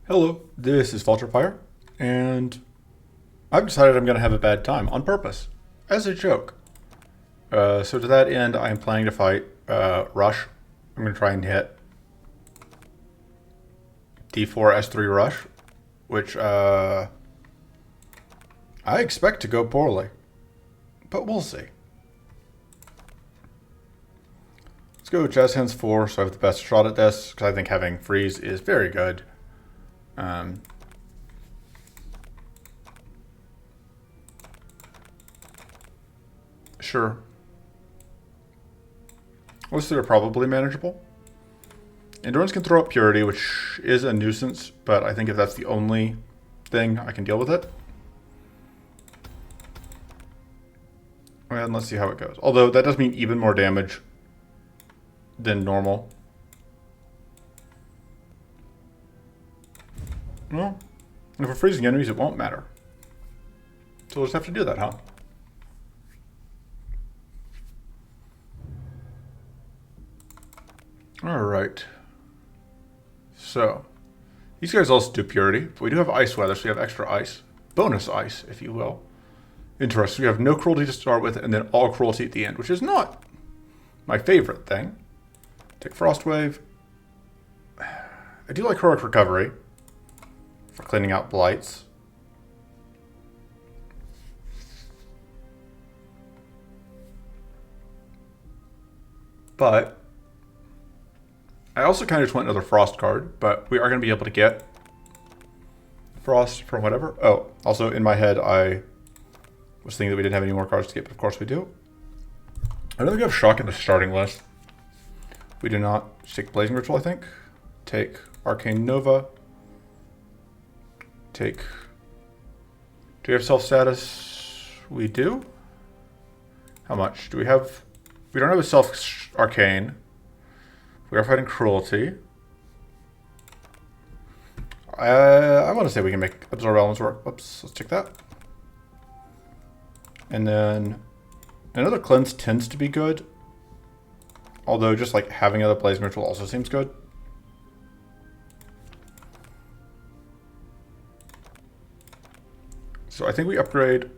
Hello, this is Vulturefire, and I've decided I'm going to have a bad time on purpose, as a joke. So to that end, I am planning to fight Rush. I'm going to try and hit D4 S3 Rush, which I expect to go poorly, but we'll see. Let's go Jazz Hands 4, so I have the best shot at this, because I think having Freeze is very good. Sure. Most of them are probably manageable. Endurance can throw up Purity, which is a nuisance, but I think if that's the only thing, I can deal with it. And let's see how it goes. Although that does mean even more damage than normal. Well, if we're freezing enemies, it won't matter. So we'll just have to do that, huh? Alright. So, these guys also do Purity, but we do have Ice Weather, so we have extra ice. Bonus ice, if you will. Interesting. We have no cruelty to start with, and then all cruelty at the end, which is not my favorite thing. Take Frost Wave. I do like Heroic Recovery for cleaning out blights. But I also kind of just want another Frost card, but we are going to be able to get Frost from whatever. Oh, also in my head, I was thinking that we didn't have any more cards to get, but of course we do. I don't think we have Shock in the starting list. We do not. Just take Blazing Ritual, I think. Take Arcane Nova. Take... Do we have self-status? We do? How much? Do we have... We don't have a self-arcane. We are fighting Cruelty. I want to say we can make Absorb Elements work. Whoops, let's check that. And then another Cleanse tends to be good. Although just like having another Blazing Ritual also seems good. So I think we upgrade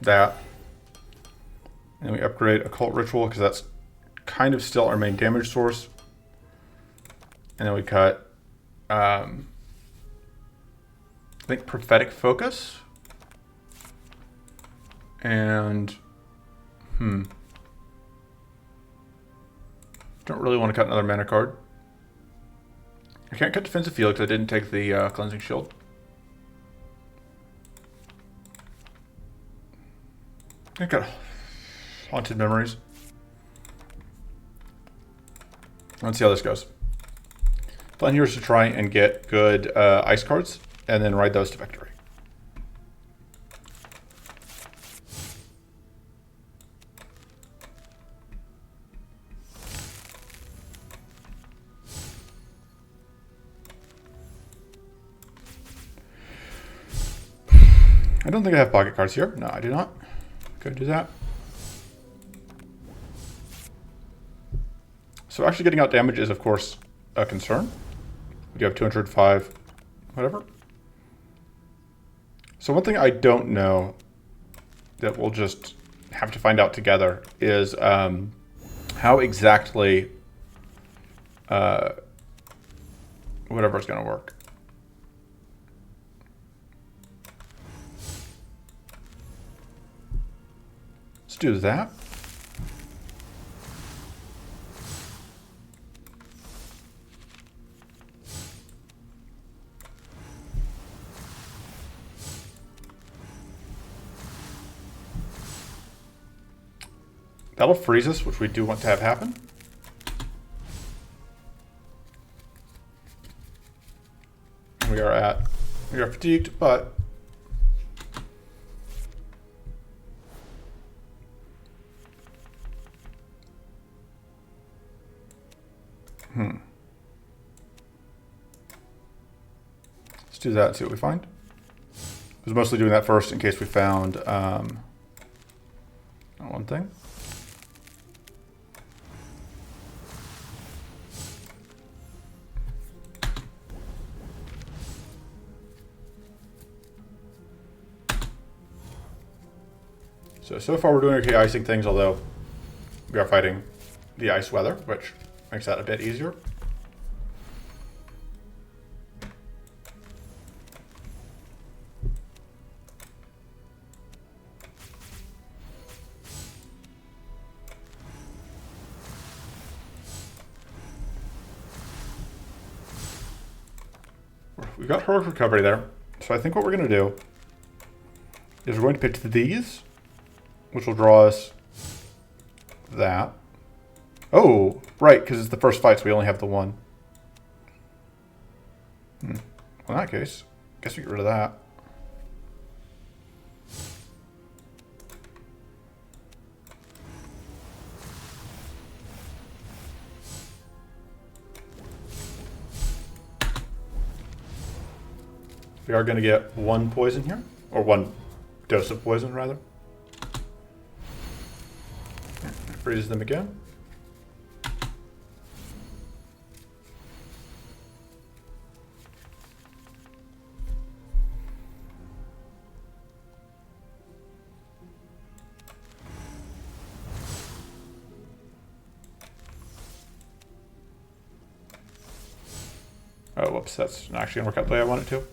that. And we upgrade Occult Ritual because that's kind of still our main damage source. And then we cut, I think, Prophetic Focus. And, don't really want to cut another mana card. I can't cut Defensive Field because I didn't take the Cleansing Shield. I got Haunted Memories. Let's see how this goes. Plan here is to try and get good ice cards and then ride those to victory. I don't think I have pocket cards here. No, I do not. Could do that. So actually getting out damage is, of course, a concern. We do have 205, whatever. So one thing I don't know that we'll just have to find out together is how exactly whatever is going to work. Let's do that. That'll freeze us, which we do want to have happen. We are fatigued, but let's do that and see what we find. I was mostly doing that first in case we found one thing. So far we're doing okay icing things, although we are fighting the ice weather, which makes that a bit easier. We've got heroic recovery there. So I think what we're going to do is we're going to pitch these, which will draw us that. Oh, right, because it's the first fight, so we only have the one. Well, in that case, I guess we get rid of that. We are going to get one poison here, or one dose of poison, rather. Freeze them again. Oh, whoops, that's not actually going to work out the way I want it to.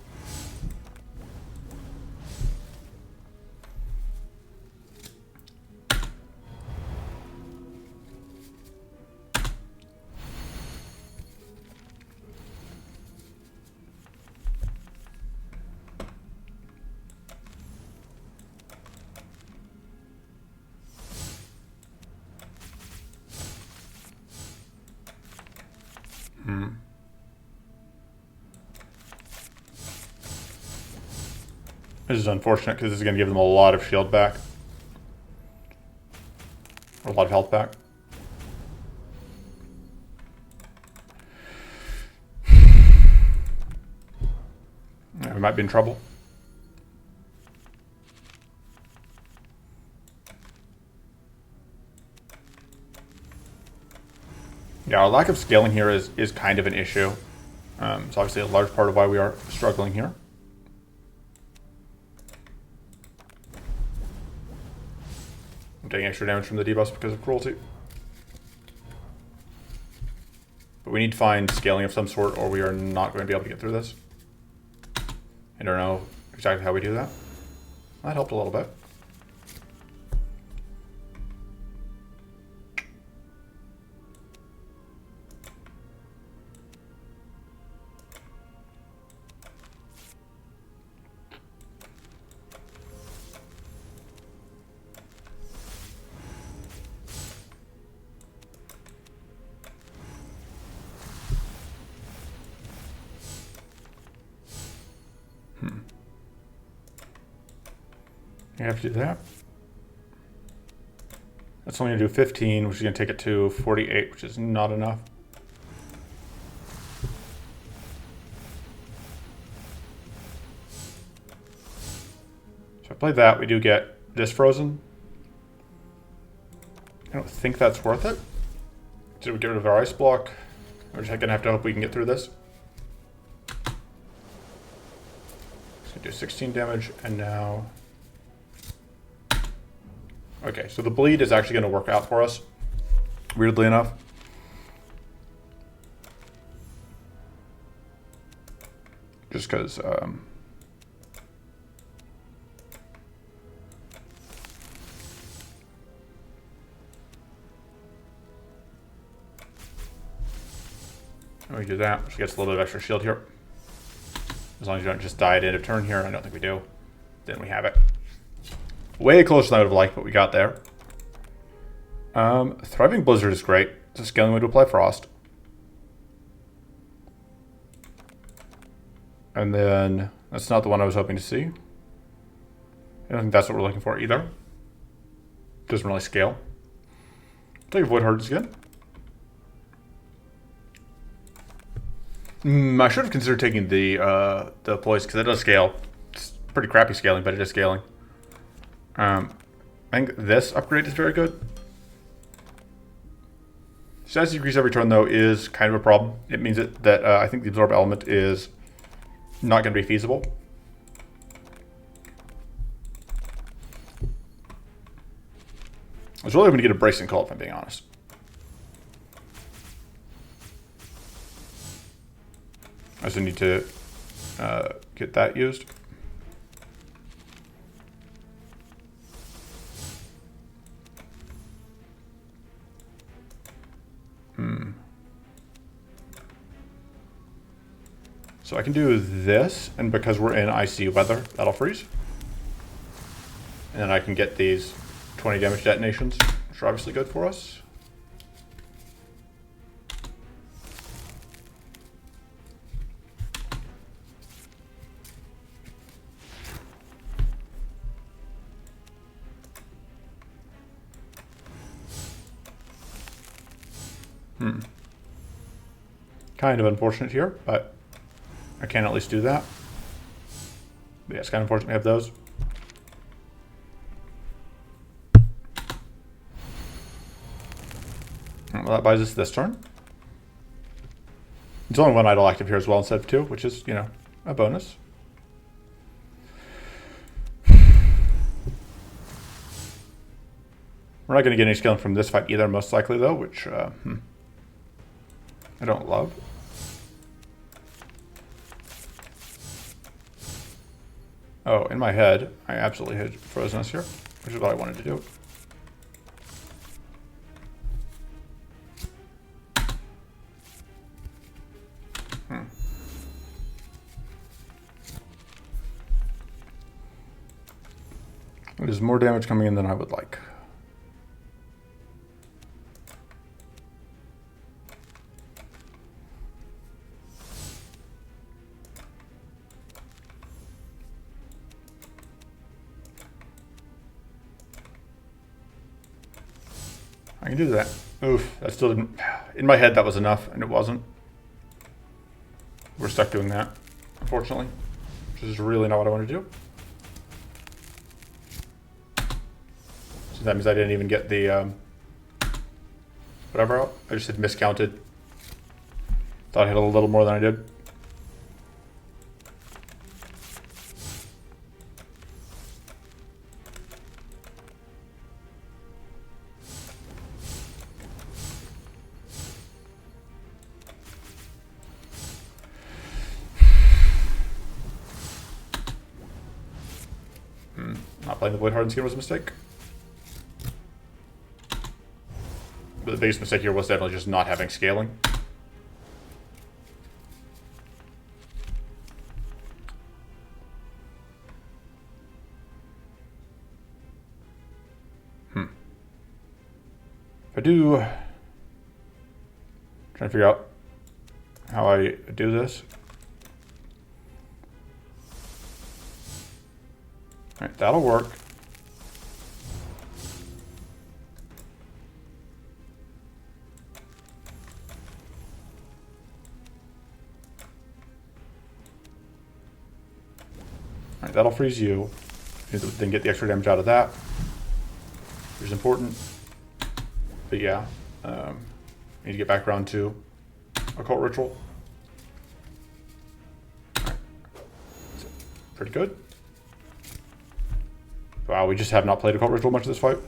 This is unfortunate because this is going to give them a lot of shield back. Or a lot of health back. Yeah, we might be in trouble. Yeah, our lack of scaling here is kind of an issue. It's obviously a large part of why we are struggling here. I'm taking extra damage from the debuffs because of cruelty. But we need to find scaling of some sort or we are not going to be able to get through this. I don't know exactly how we do that. That helped a little bit. You have to do that. That's only going to do 15, which is going to take it to 48, which is not enough. So I played that. We do get this frozen. I don't think that's worth it. Did we get rid of our ice block? We're just going to have to hope we can get through this. It's going to do 16 damage, and now... Okay, so the bleed is actually going to work out for us, weirdly enough. Just because... we do that, which gets a little bit of extra shield here. As long as you don't just die at end of turn here, I don't think we do. Then we have it. Way closer than I would have liked, but we got there. Thriving Blizzard is great. It's a scaling way to apply Frost. And then, that's not the one I was hoping to see. I don't think that's what we're looking for either. Doesn't really scale. I'll take Void Hearts again. I should have considered taking the poise, because it does scale. It's pretty crappy scaling, but it is scaling. I think this upgrade is very good. Status decrease every turn, though, is kind of a problem. It means that I think the Absorb element is not going to be feasible. I was really hoping to get a bracing call, if I'm being honest. I also need to get that used. So I can do this, and because we're in icy weather, that'll freeze. And then I can get these 20 damage detonations, which are obviously good for us. Kind of unfortunate here, but I can at least do that. But yeah, it's kind of unfortunate we have those. Well, that buys us this turn. There's only one idle active here as well instead of two, which is, you know, a bonus. We're not going to get any scaling from this fight either, most likely, though, which I don't love. Oh, in my head, I absolutely had frozen us here, which is what I wanted to do. There's more damage coming in than I would like. I can do that. Oof, that still didn't... In my head, that was enough, and it wasn't. We're stuck doing that, unfortunately, which is really not what I want to do. So that means I didn't even get the... whatever out. I just had miscounted. Thought I had a little more than I did. Not playing the Void Hardened Skin was a mistake. But the biggest mistake here was definitely just not having scaling. If I do... Trying to figure out how I do this. Alright, that'll work. Alright, that'll freeze you. Then get the extra damage out of that, which is important. But yeah, I need to get back around to Occult Ritual. Alright. Pretty good. Wow, we just have not played Occult Ritual much of this fight.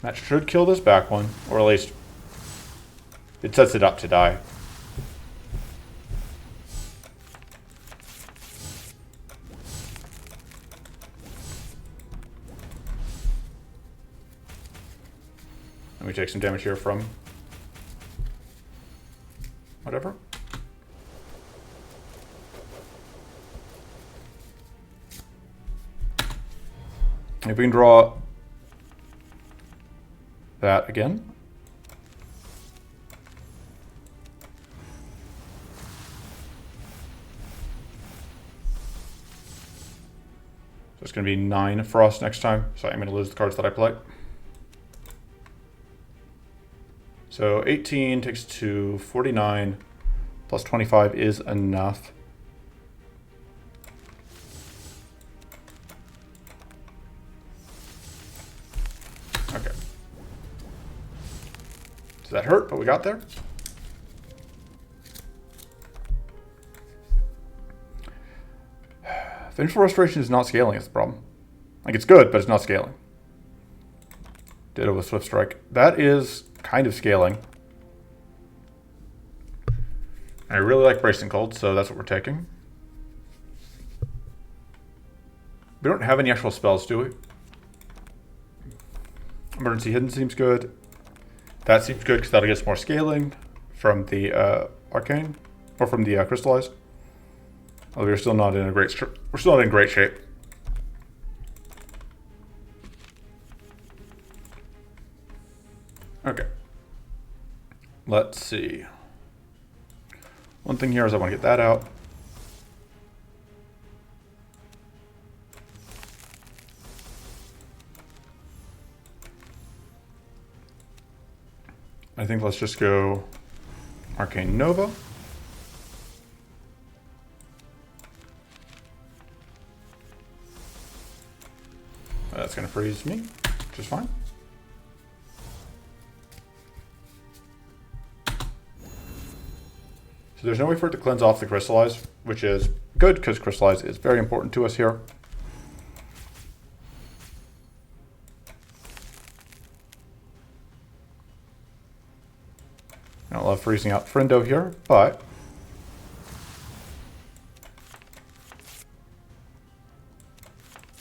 That should kill this back one, or at least it sets it up to die. Let me take some damage here from whatever. If we can draw that again. So it's going to be 9 Frost next time, so I'm going to lose the cards that I play. So 18 takes to 49, plus 25 is enough. Okay. So that hurt, but we got there. Vengeful Restoration is not scaling, is the problem. Like, it's good, but it's not scaling. Ditto with Swift Strike. That is kind of scaling. I really like Bracing Cold, so that's what we're taking. We don't have any actual spells, do we? Emergency Hidden seems good. That seems good because that'll get us more scaling from the Arcane, or from the Crystallized. Oh, we're still not in a great shape. Okay. Let's see. One thing here is I want to get that out. I think let's just go Arcane Nova. That's going to freeze me, which is fine. So there's no way for it to cleanse off the Crystallize, which is good because Crystallize is very important to us here. I don't love freezing out Friendo here, but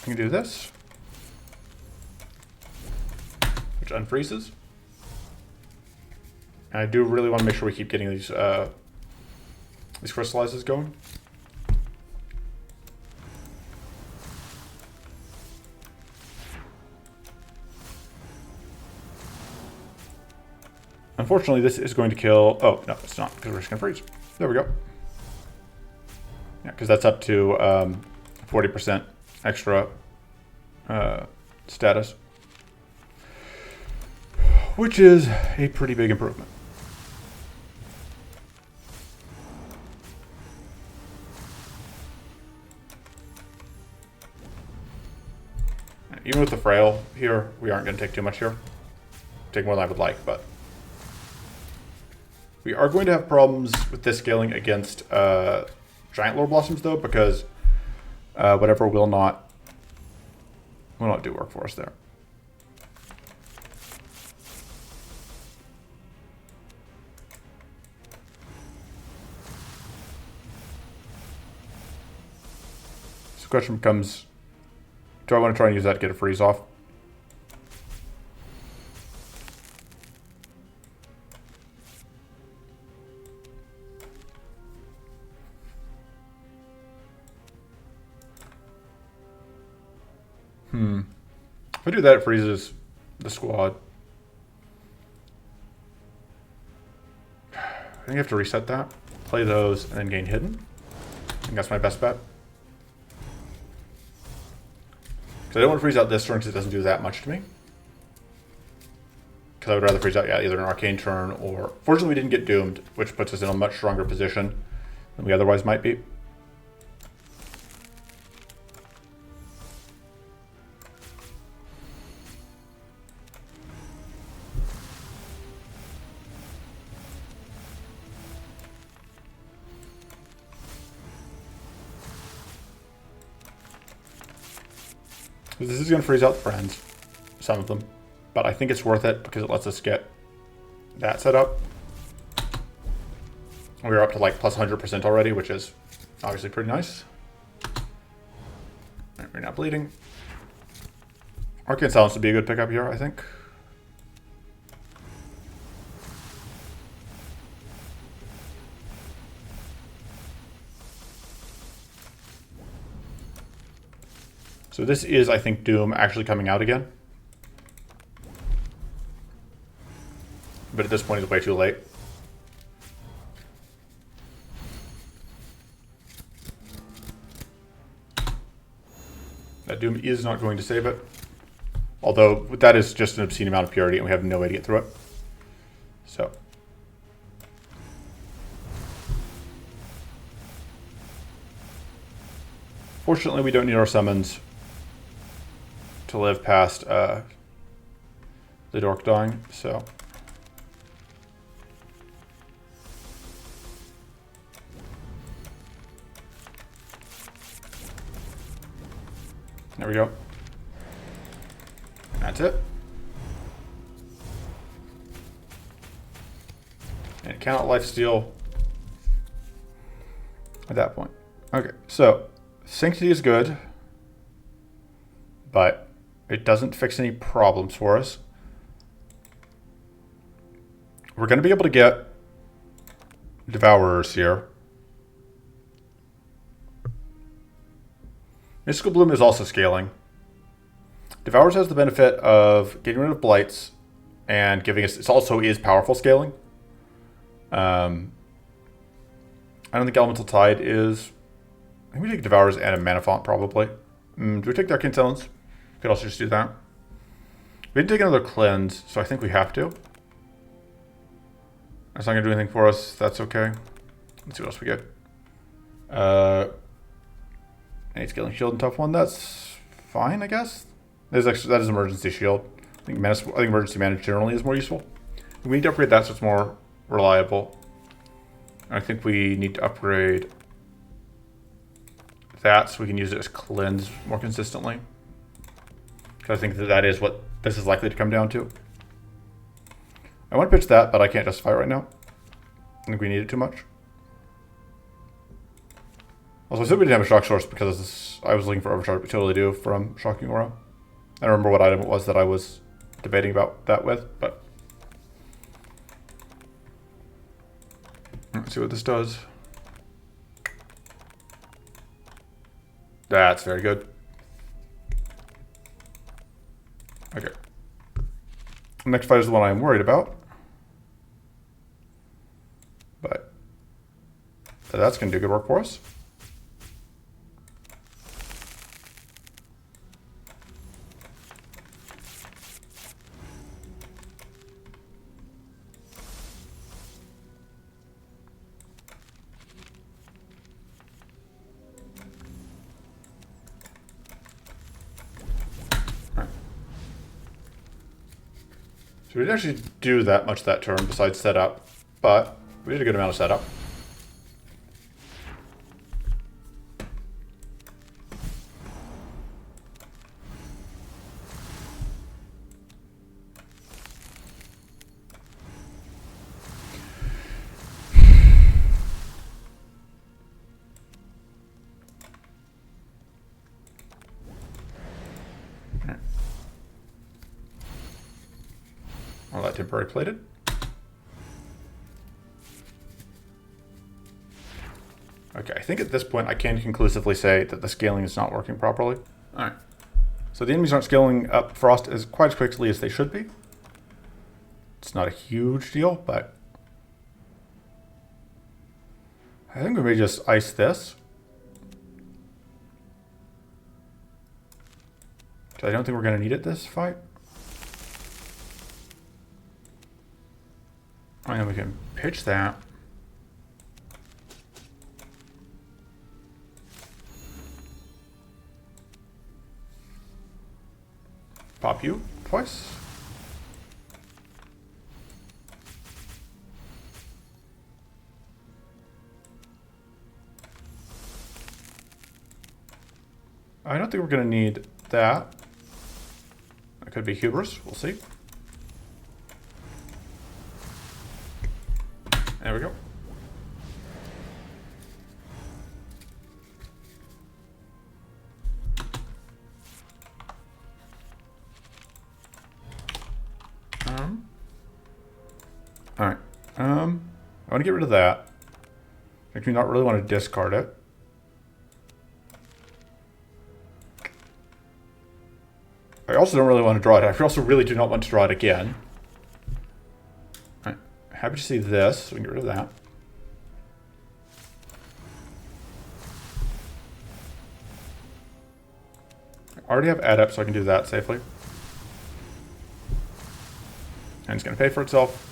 I can do this, which unfreezes. And I do really want to make sure we keep getting these crystallizes going. Unfortunately, this is going to kill... Oh, no, it's not, because we're just going to freeze. There we go. Yeah, because that's up to 40% extra status, which is a pretty big improvement. Even with the Frail here, we aren't going to take too much here. Take more than I would like, but... We are going to have problems with this scaling against Giant Lore Blossoms, though, because whatever will not do work for us there. So the question becomes, do I want to try and use that to get a freeze off? If I do that, it freezes the squad. I think I have to reset that, play those, and then gain hidden. I think that's my best bet. Because I don't want to freeze out this turn because it doesn't do that much to me. Because I would rather freeze out, yeah, either an arcane turn or... Fortunately, we didn't get doomed, which puts us in a much stronger position than we otherwise might be. This is going to freeze out friends, some of them, but I think it's worth it because it lets us get that set up. We're up to like plus 100% already, which is obviously pretty nice. Right, we're not bleeding. Arcane Silence would be a good pickup here, I think. So this is, I think, Doom actually coming out again. But at this point, it's way too late. That Doom is not going to save it. Although, that is just an obscene amount of purity, and we have no way to get through it. So. Fortunately, we don't need our summons to live past the dork dying, so. There we go. That's it. And it cannot lifesteal at that point. Okay, so Sanctity is good, but it doesn't fix any problems for us. We're going to be able to get Devourers here. Mystical Bloom is also scaling. Devourers has the benefit of getting rid of blights and giving us. It also is powerful scaling. I don't think Elemental Tide is. I think we take Devourers and a Mana Font probably. Do we take Dark Stones? Could also just do that. We didn't take another cleanse, so I think we have to. That's not gonna do anything for us. That's okay. Let's see what else we get. Any scaling shield and tough one. That's fine, I guess. That is emergency shield. I think emergency mana generally is more useful. We need to upgrade that so it's more reliable. I think we need to upgrade that so we can use it as cleanse more consistently. Because I think that is what this is likely to come down to. I want to pitch that, but I can't justify it right now. I think we need it too much. Also, I said we didn't have a shock source because I was looking for overcharge. We totally do from Shocking Aura. I don't remember what item it was that I was debating about that with, but let's see what this does. That's very good. Okay. The next fight is the one I'm worried about. But that's going to do good work for us. So we didn't actually do that much that turn besides setup, but we did a good amount of setup. All that temporary plated. Okay, I think at this point I can conclusively say that the scaling is not working properly. Alright. So the enemies aren't scaling up Frost as quite as quickly as they should be. It's not a huge deal, but I think we may just ice this. I don't think we're going to need it this fight. And we can pitch that. Pop you twice. I don't think we're going to need that. That could be hubris. We'll see. There we go. All right. I want to get rid of that. Makes me not really want to discard it. I also don't really want to draw it. I also really do not want to draw it again. All right. Happy to see this, so we can get rid of that. I already have adept, so I can do that safely. And it's going to pay for itself,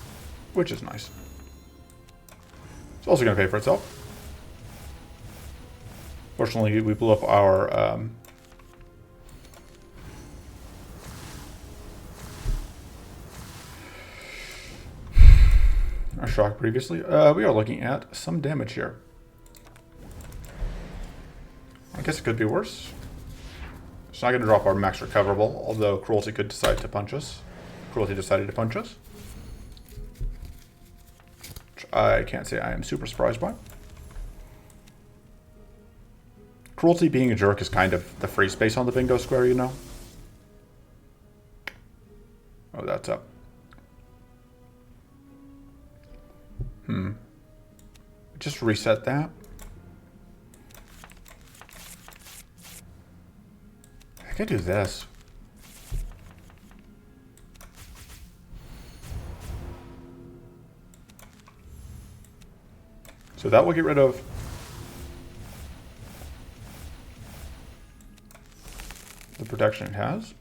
which is nice. It's also going to pay for itself. Fortunately, we blew up our shock previously. We are looking at some damage here. I guess it could be worse. It's not going to drop our max recoverable, although Cruelty could decide to punch us. Cruelty decided to punch us. Which I can't say I am super surprised by. Cruelty being a jerk is kind of the free space on the bingo square, you know? Oh, that's up. Just reset that. I could do this. So that will get rid of the protection it has.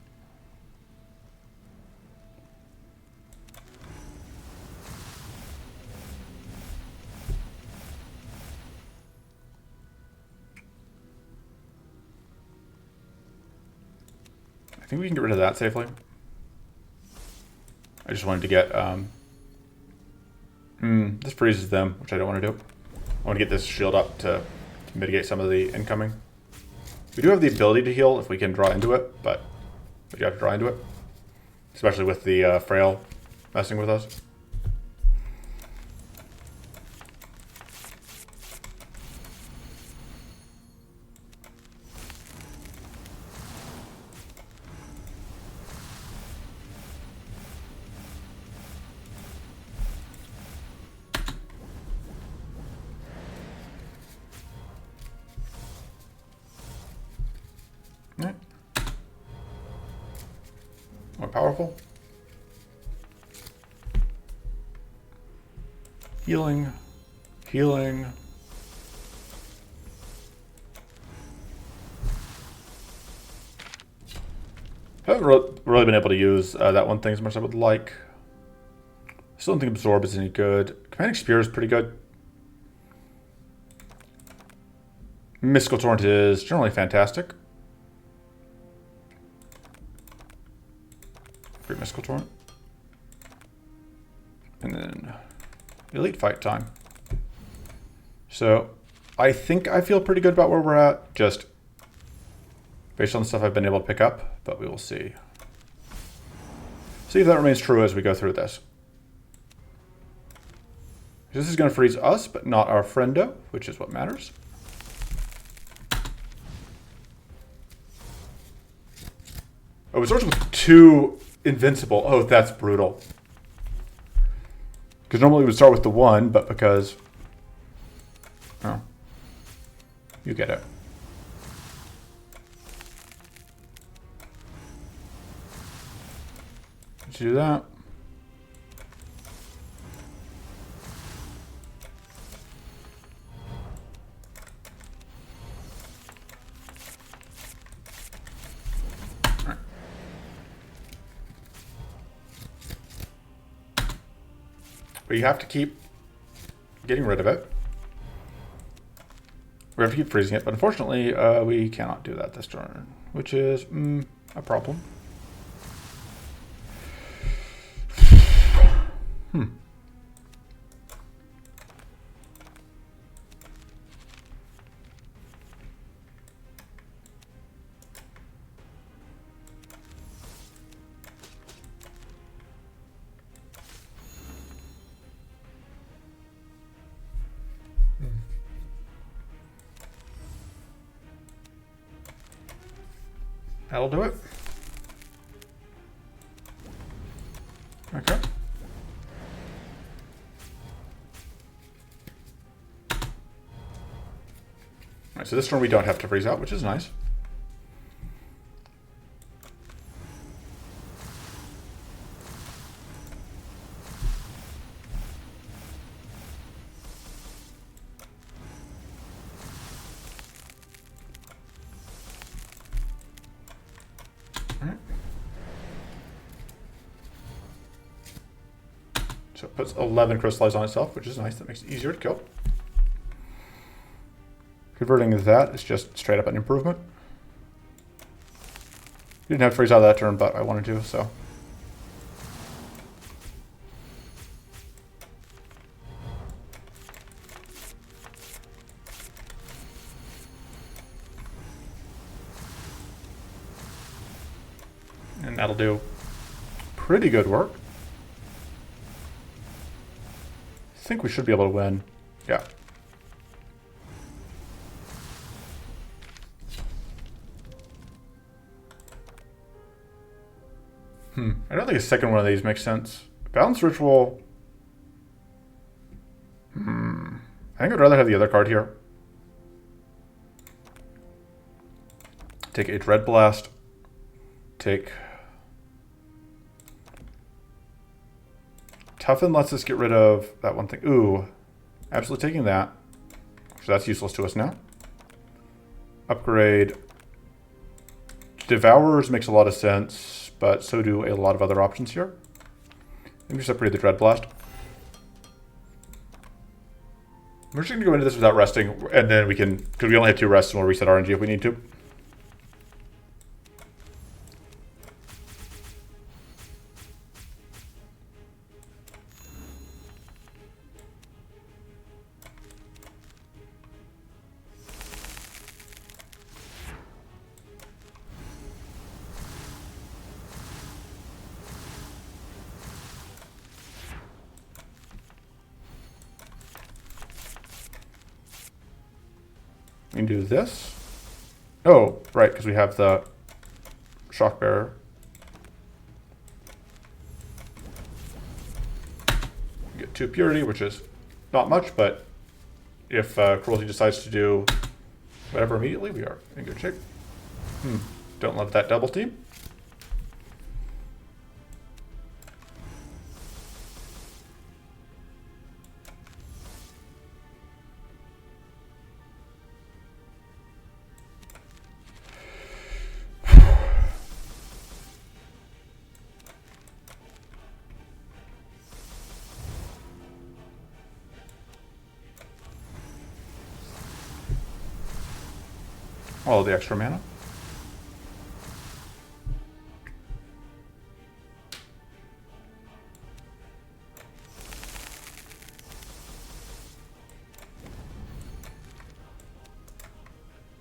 I think we can get rid of that safely. I just wanted to get, this freezes them, which I don't want to do. I want to get this shield up to mitigate some of the incoming. We do have the ability to heal if we can draw into it, but we do have to draw into it. Especially with the frail messing with us. Right. More powerful. Healing. Healing. Haven't really been able to use that one thing as much as I would like. Still don't think Absorb is any good. Commanding Spear is pretty good. Mystical Torrent is generally fantastic. Great Mystical Torrent. And then Elite Fight time. So I think I feel pretty good about where we're at, just based on the stuff I've been able to pick up, but we will see. See if that remains true as we go through this. This is going to freeze us, but not our friendo, which is what matters. Oh, it starts with 2 invincible. Oh, that's brutal. Because normally we would start with the 1, but because... Oh. You get it. Let's do that. But you have to keep getting rid of it. We have to keep freezing it, but unfortunately, we cannot do that this turn, which is a problem. That'll do it. Okay. Alright, so this turn we don't have to freeze out, which is nice. So it puts 11 crystallize on itself, which is nice. That makes it easier to kill. Converting that is just straight up an improvement. Didn't have to freeze out that turn, but I wanted to, so. and that'll do pretty good work. I think we should be able to win. Yeah. I don't think a second one of these makes sense. Balance Ritual. I think I'd rather have the other card here. Take a Dread Blast. Take... Toughen lets us get rid of that one thing. Ooh. Absolutely taking that. So that's useless to us now. Upgrade. Devourers makes a lot of sense, but so do a lot of other options here. Let me just upgrade the Dread Blast. We're just going to go into this without resting, and then we can, because we only have 2 rests, and we'll reset RNG if we need to. We can do this. Oh, right, because we have the Shock Bearer. We get 2 Purity, which is not much, but if Cruelty decides to do whatever immediately, we are in good shape. Don't love that double team. All the extra mana.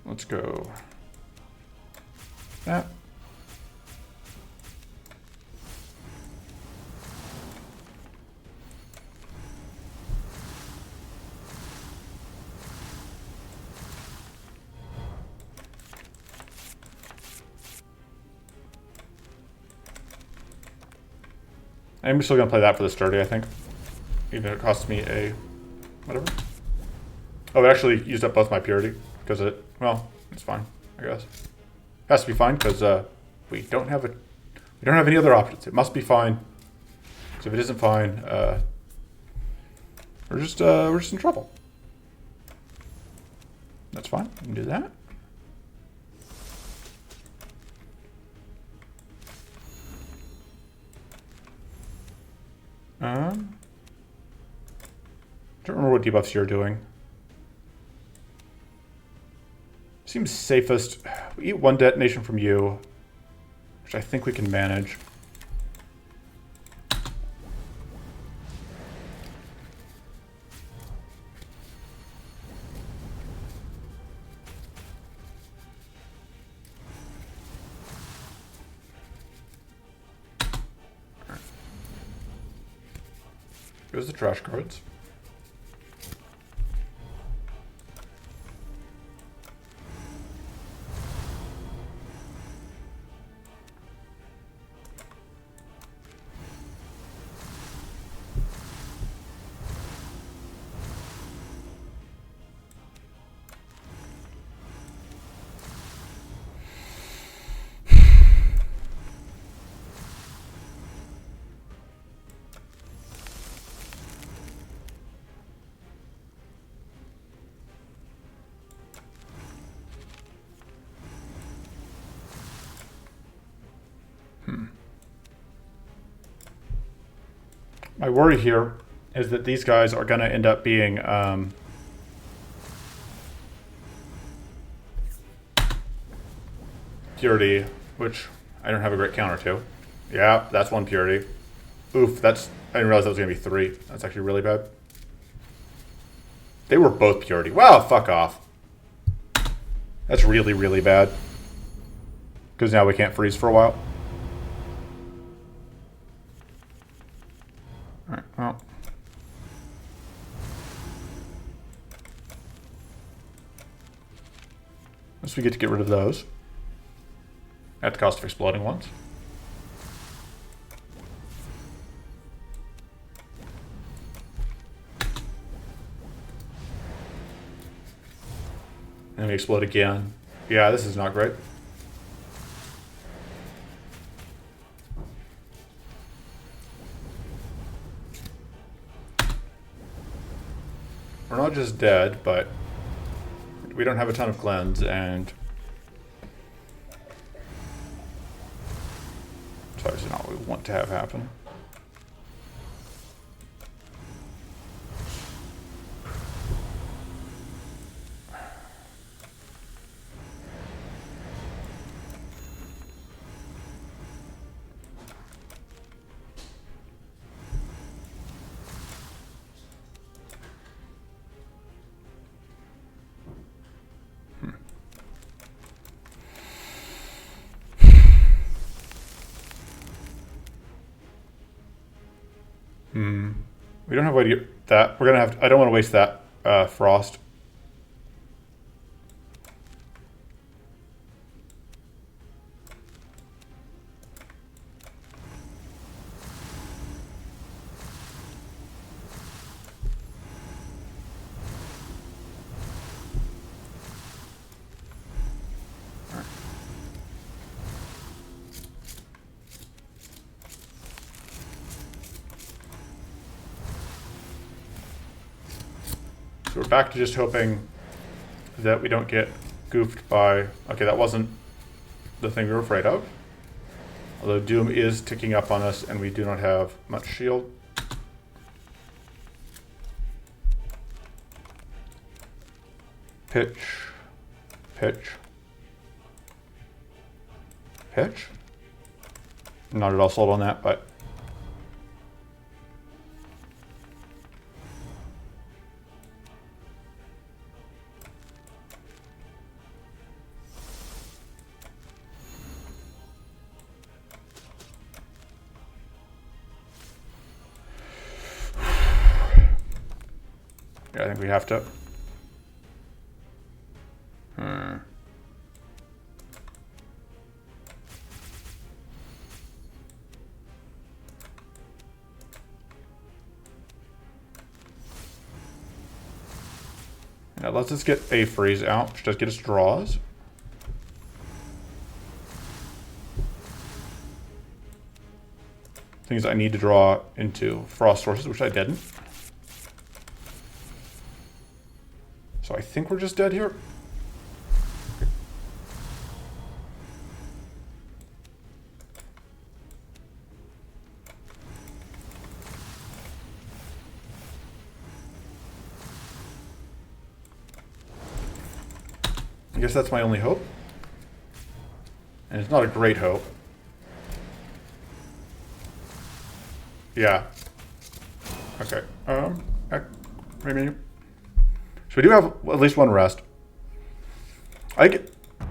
Let's go. That. I'm still going to play that for the sturdy, I think. Even if it costs me a... whatever. Oh, it actually used up both my purity. Because it... well, it's fine, I guess. It has to be fine, because we don't have any other options. It must be fine. Because if it isn't fine, we're just in trouble. That's fine. We can do that. Don't remember what debuffs you're doing. Seems safest. We eat 1 detonation from you, which I think we can manage. Goes the trash cards. My worry here is that these guys are going to end up being purity, which I don't have a great counter to. Yeah, that's 1 purity. Oof, I didn't realize that was going to be 3. That's actually really bad. They were both purity. Wow, fuck off. That's really, really bad. Because now we can't freeze for a while. Well. So we get to get rid of those. At the cost of exploding ones. And we explode again. Yeah, this is not great. We're not just dead, but we don't have a ton of cleanse, and it's obviously not what we want to have happen. We don't have a way to get that. We're gonna have to, I don't want to waste that frost. So we're back to just hoping that we don't get goofed by... Okay, that wasn't the thing we were afraid of. Although Doom is ticking up on us and we do not have much shield. Pitch. Pitch. Pitch? Not at all sold on that, but... Yeah, I think we have to. Yeah, let's just get a freeze out, which does get us draws. Things I need to draw into frost sources, which I didn't. So I think we're just dead here. I guess that's my only hope. And it's not a great hope. Yeah. Okay. Maybe. So we do have at least one rest.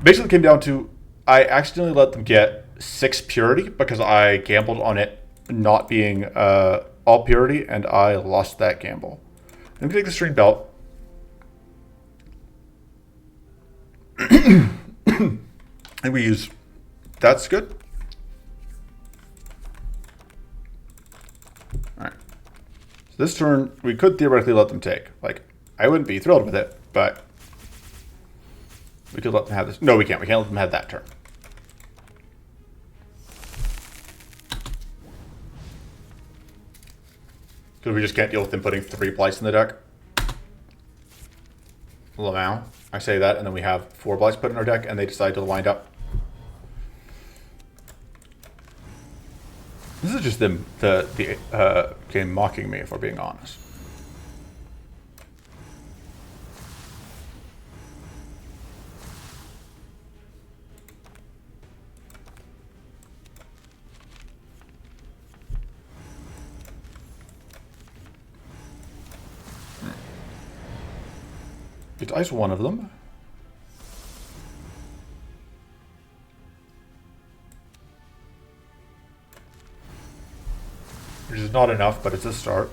Basically came down to I accidentally let them get 6 purity because I gambled on it not being all purity, and I lost that gamble. Let me take the string belt. And we use... That's good. Alright. So this turn, we could theoretically let them take. Like, I wouldn't be thrilled with it, but... We could let them have this. No, we can't. We can't let them have that turn. Because we just can't deal with them putting 3 blights in the deck. Lamau. I say that, and then we have 4 blights put in our deck, and they decide to wind up. This is just them, the game mocking me, if we're being honest. It's ice one of them. We're just not enough, but it's a start.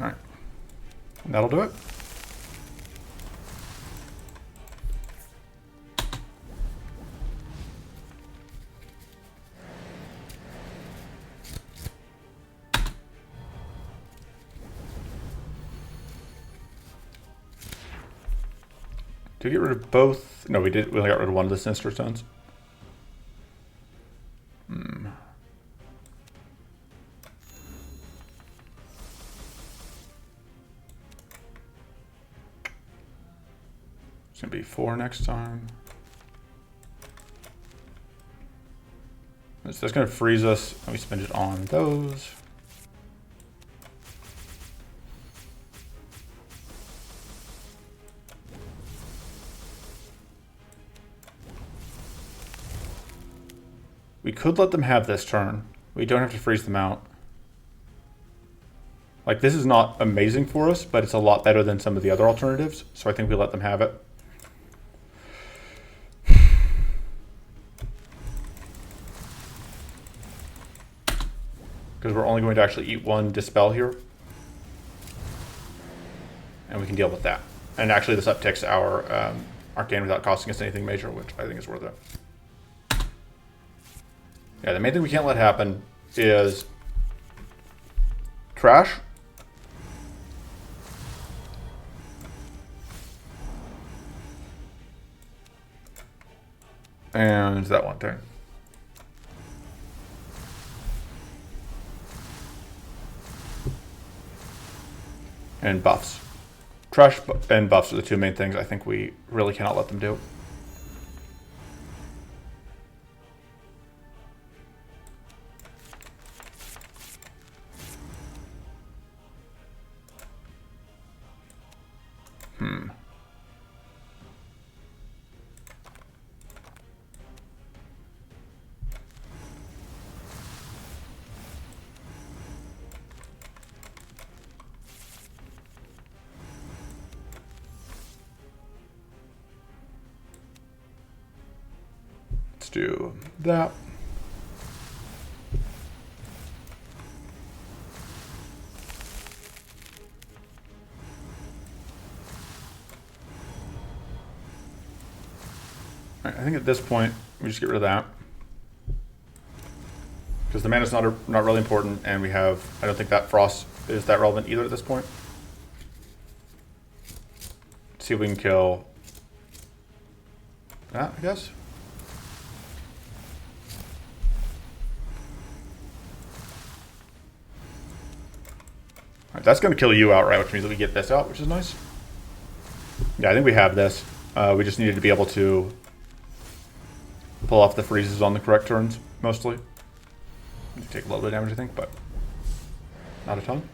Alright. And that'll do it. Did we get rid of both? No, we did. We only got rid of one of the Sinister Stones. It's going to be 4 next time. So that's going to freeze us, and we spend it on those. We could let them have this turn. We don't have to freeze them out. Like, this is not amazing for us, but it's a lot better than some of the other alternatives, so I think we let them have it. Because we're only going to actually eat 1 Dispel here. And we can deal with that. And actually this upticks our Arcane without costing us anything major, which I think is worth it. Yeah, the main thing we can't let happen is trash. And that one thing. And buffs. Trash and buffs are the 2 main things I think we really cannot let them do. Let's do that. All right, I think at this point we just get rid of that because the mana's not really important, and we have, I don't think that frost is that relevant either at this point. Let's see if we can kill that, I guess. All right, that's going to kill you outright, which means that we get this out, which is nice. Yeah, I think we have this. We just needed to be able to pull off the freezes on the correct turns, mostly. Take a little bit of damage, I think, but not a ton.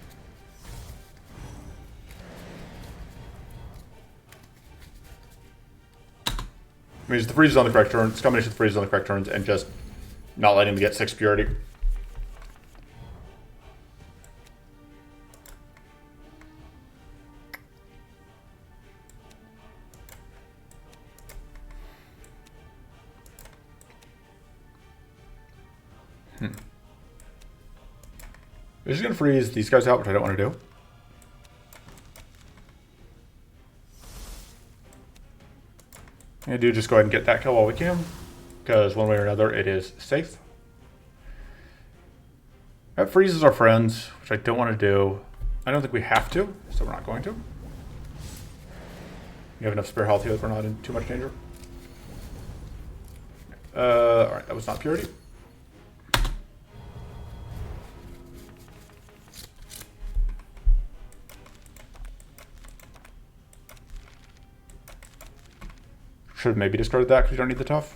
I mean, it's the freezes on the correct turns, it's a combination of the freezes on the correct turns, and just not letting them get 6 purity. We're just going to freeze these guys out, which I don't want to do. I do just go ahead and get that kill while we can, because one way or another it is safe. That freezes our friends, which I don't want to do. I don't think we have to, so we're not going to. We have enough spare health here that we're not in too much danger. Alright, that was not purity. Should have maybe discarded that because we don't need the tough.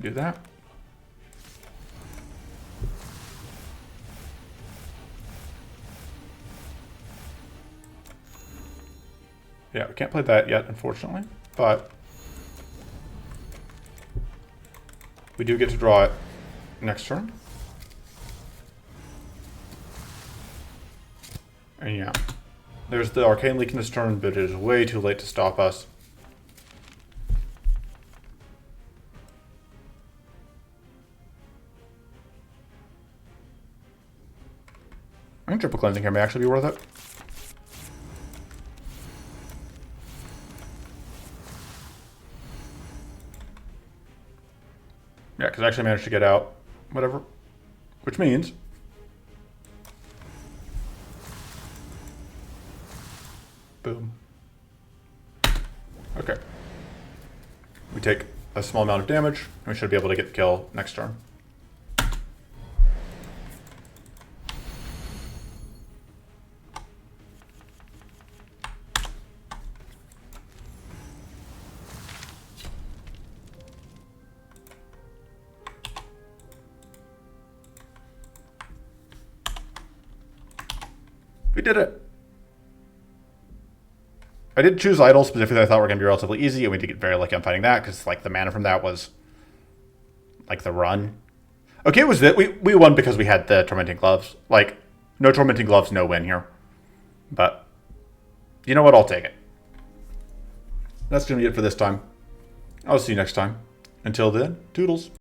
Do that. Yeah, we can't play that yet, unfortunately, but we do get to draw it next turn. And yeah, there's the Arcane Leak in this turn, but it is way too late to stop us. I think triple cleansing here may actually be worth it. Yeah, because I actually managed to get out whatever, which means boom. Okay. We take a small amount of damage, and we should be able to get the kill next turn. We did it. I did choose Idol specifically. I thought were going to be relatively easy, and we did get very lucky on finding that because like the mana from that was like the run. Okay, it was that we won because we had the Tormenting Gloves. Like no Tormenting Gloves, no win here. But you know what? I'll take it. That's going to be it for this time. I'll see you next time. Until then, toodles.